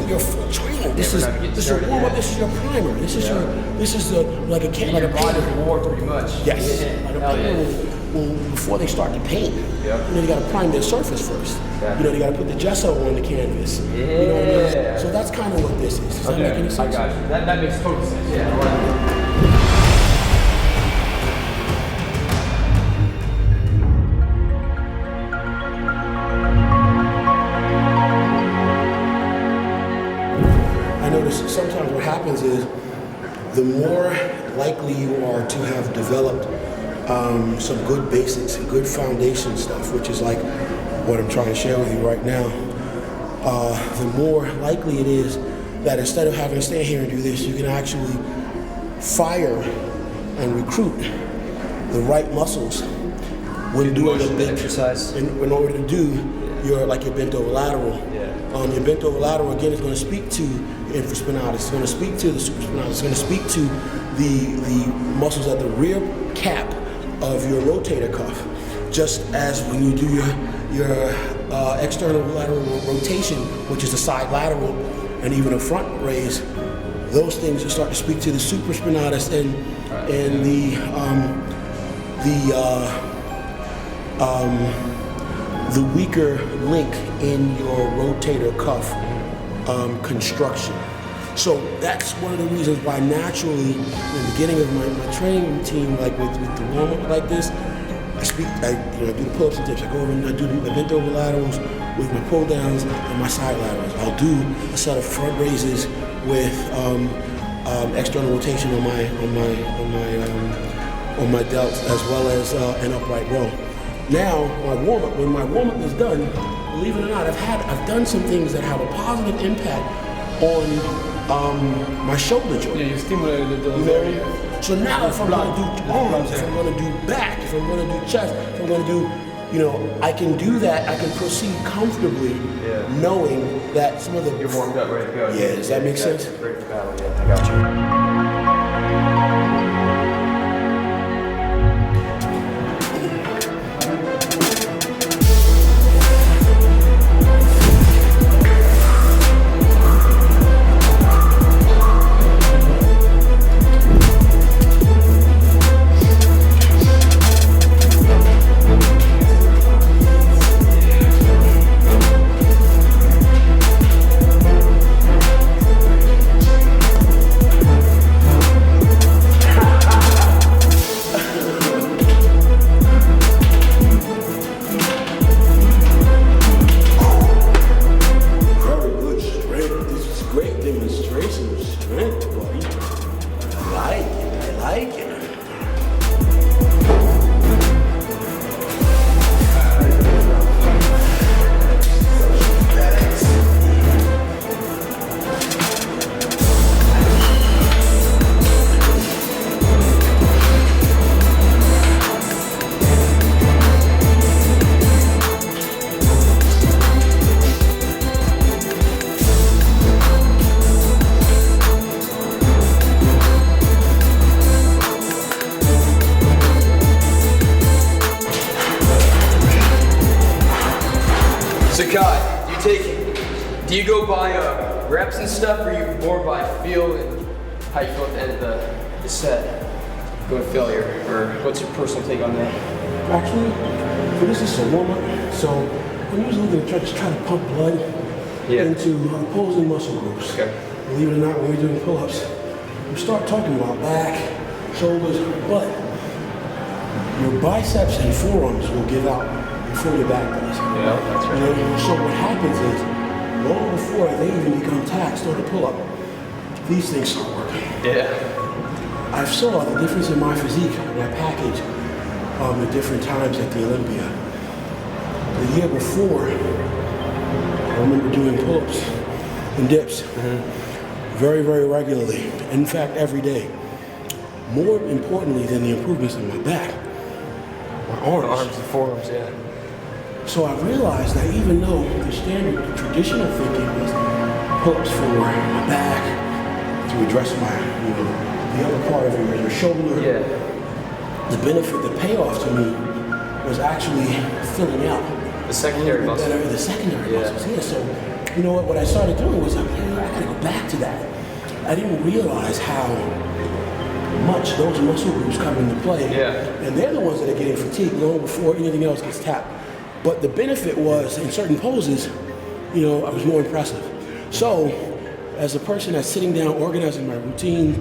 your full training. This is your warm up. This is your primer. This is like a your body war pretty much. Yes. Well, before they start to paint, you know, they got to prime their surface first. You know, they got to put the gesso on the canvas. You know what I mean? So that's kind of what this is. Does that make any sense? I got you. That makes total sense. Yeah. I notice sometimes what happens is the more likely you are to have developed some good basics and good foundation stuff, which is like what I'm trying to share with you right now, the more likely it is that instead of having to stand here and do this, you can actually fire and recruit the right muscles when doing a big exercise. In order to do your bent over lateral. Your bent over lateral again is going to speak to infraspinatus. It's going to speak to the supraspinatus. It's going to speak to the muscles at the rear cap of your rotator cuff. Just as when you do your external lateral rotation, which is the side lateral and even a front raise, those things will start to speak to the supraspinatus and the weaker link in your rotator cuff construction. So that's one of the reasons why naturally, in the beginning of my training routine, like with the warm-up like this, I do the pull-ups and dips. I go over and I do the bent over laterals with my pull-downs and my side laterals. I'll do a set of front raises with external rotation on my delts, as well as an upright row. Now, when my warm-up is done, believe it or not, I've done some things that have a positive impact on my shoulder joint. Yeah, you stimulated those areas. So now if I'm going to do arms, if I'm going to do back, if I'm going to do chest, if I'm going to do, you know, I can do that. I can proceed comfortably, knowing that some of the... You're warmed up, ready to go. Yeah, does that make sense? Ready for battle, yeah, I got you. Do you go by reps and stuff, or you more by feel and how you feel at the end of the set? Go with failure, or what's your personal take on that? Actually, for this is a warm-up, so I'm usually going to try to pump blood into opposing muscle groups. Okay. Believe it or not, when we're doing pull-ups, we start talking about back, shoulders, but your biceps and forearms will give out before your back does. Yeah, that's right. You know, so what happens is, long before they even become taxed on the pull-up, these things start working. Yeah. I saw the difference in my physique, my package, at different times at the Olympia. The year before, I remember doing pull-ups and dips very, very regularly. In fact, every day. More importantly than the improvements in my back, my arms. The arms and forearms, yeah. So I realized that even though the standard, the traditional thinking was pull-ups for my back, to address my, you know, the upper part of your shoulder, the benefit, the payoff to me was actually filling out the secondary muscles. The secondary muscles, yeah. So you know what I started doing was, I gotta go back to that. I didn't realize how much those muscle groups come into play. And they're the ones that are getting fatigued long before anything else gets tapped. But the benefit was, in certain poses, you know, I was more impressive. So, as a person that's sitting down, organizing my routine,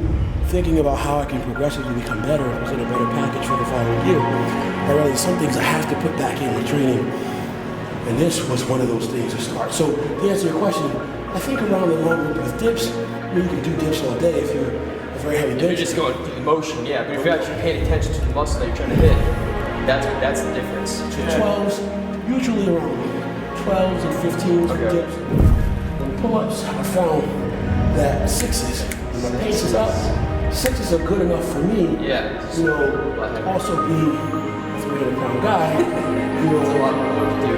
thinking about how I can progressively become better and present a better package for the following year, I realized some things I have to put back in my training. And this was one of those things to start. So, to answer your question, I think around the long with dips, I mean, you can do dips all day if you're a very heavy bench. You're just going through the motion, yeah. But if you're actually paying attention to the muscle that you're trying to hit, that's the difference. 12s, usually around 12s and 15s for dips. On pull-ups, I found that 6s, when my pace is up, 6s are good enough for me. You know, also being a 300-pound guy, you know, there's a lot more work to do.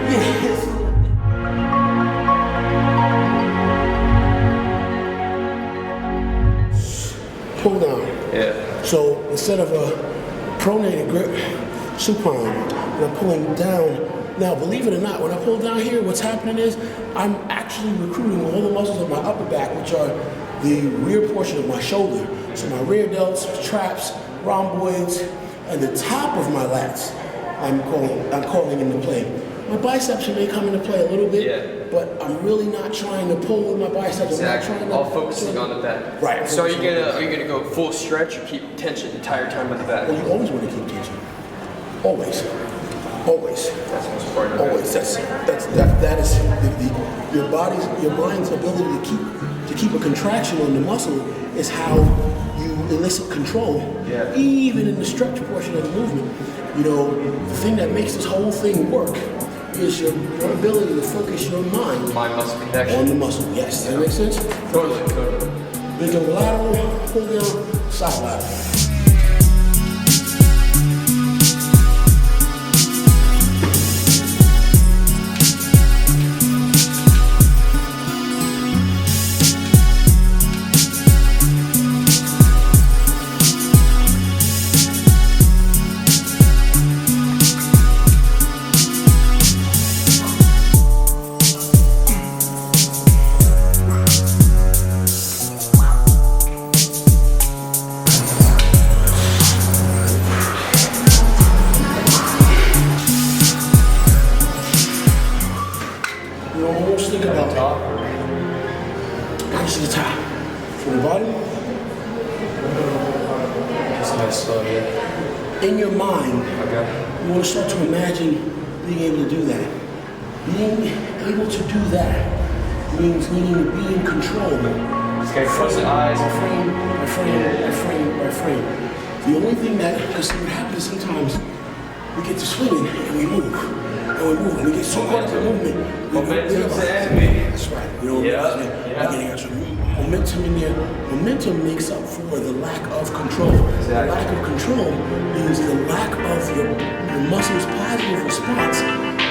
Pull down. So instead of a pronated grip supine, I'm pulling down. Now, believe it or not, when I pull down here, what's happening is I'm actually recruiting all the muscles of my upper back, which are the rear portion of my shoulder. So my rear delts, traps, rhomboids, and the top of my lats, I'm calling into play. My biceps may come into play a little bit, but I'm really not trying to pull with my biceps. Exactly. I'm not trying to all focusing on the back. Right. So are you gonna go full stretch or keep tension the entire time on the back? Well, you always want to keep tension. Always. Always. That's the most important. Always. That is your body's, your mind's ability to keep a contraction on the muscle is how you elicit control. Even in the stretch portion of the movement. You know, the thing that makes this whole thing work is your ability to focus your mind Mind-muscle connection on the muscle. Yes, does that make sense? Totally. Bend over lateral, pull down, side lateral. In your mind, you want to start to imagine being able to do that. Being able to do that means needing to be in control. Just gotta close the eyes. By frame. The only thing that, because what happens sometimes, we get to swinging and we move. And we get so caught up in movement. Momentum's the enemy. That's right. We don't realize it. We're getting extra momentum in there. Momentum makes up for the lack of control. The lack of control means the lack of your muscle's positive response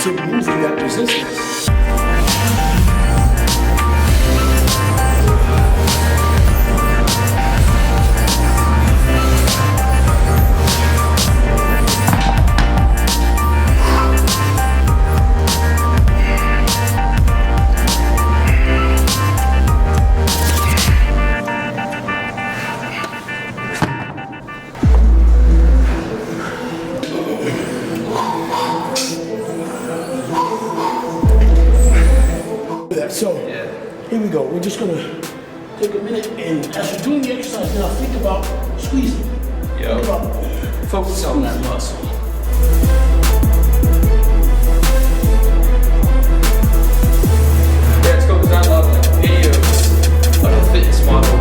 to moving that resistance. So, here we go. We're just gonna take a minute and as you're doing the exercise now, think about squeezing. Think about focus on that muscle. Let's go because I love like videos of a fitness model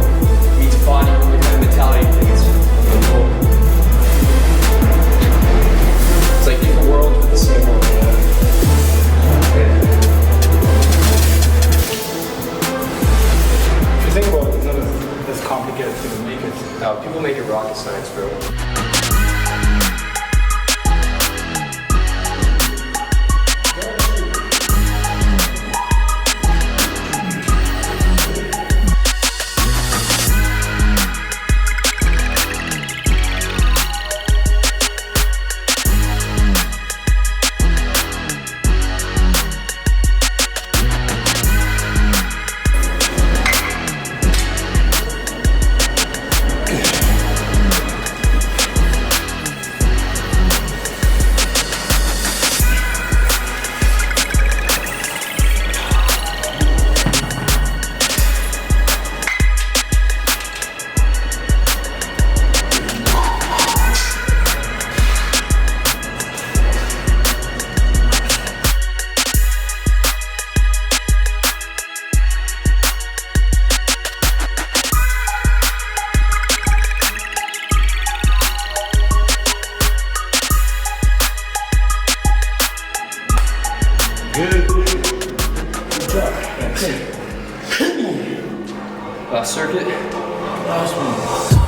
meets bodybuilding kind of mentality. I think it's really cool. It's like different worlds with the same world. Think about it, it's not as complicated to make it. No, people make it rocket science, bro. Last circuit. Last one.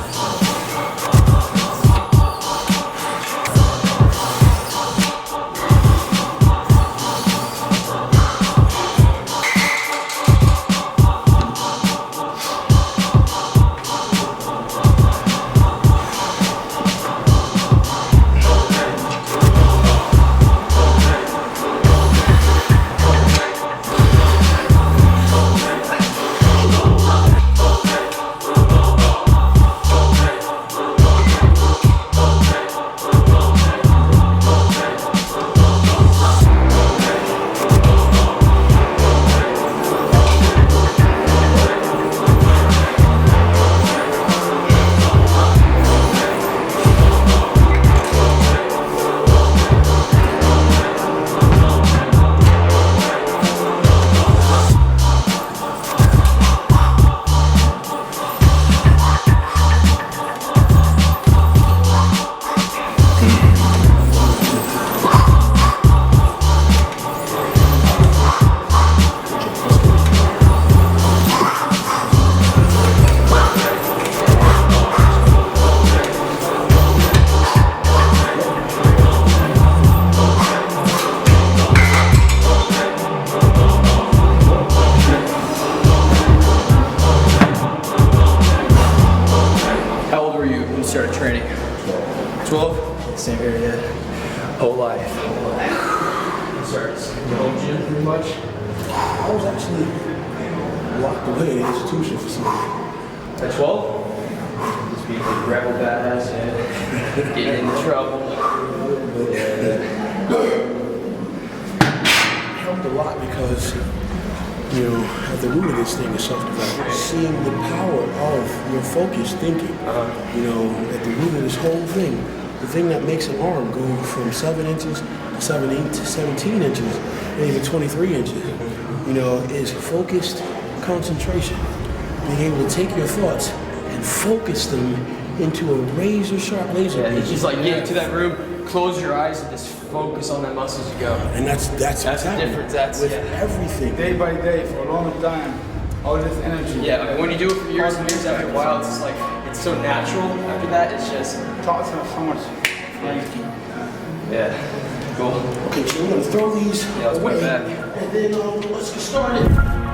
Started training. 12? Same here, yeah. Whole life. Started your home gym pretty much? I was actually locked away in an institution for some reason. At 12? Just being a rebel badass, yeah. Getting into trouble. Yeah. It helped a lot because, you know, at the root of this thing is self-development. Seeing the power of your focused thinking. You know, at the root of this whole thing, the thing that makes an arm go from 7 inches to 17 inches, and even 23 inches, you know, is focused concentration. Being able to take your thoughts and focus them into a razor-sharp laser beam. It's just like get into that room, close your eyes, and just focus on that muscle as you go. And that's the difference. That's with everything. Day by day, for a long time, all this energy. Yeah, I mean, when you do it for years and years, after a while, it's just like, it's so natural. After that, it's just... Thoughts have so much. Yeah, cool. Okay, so we're gonna throw these let's put away, it back. and then let's get started.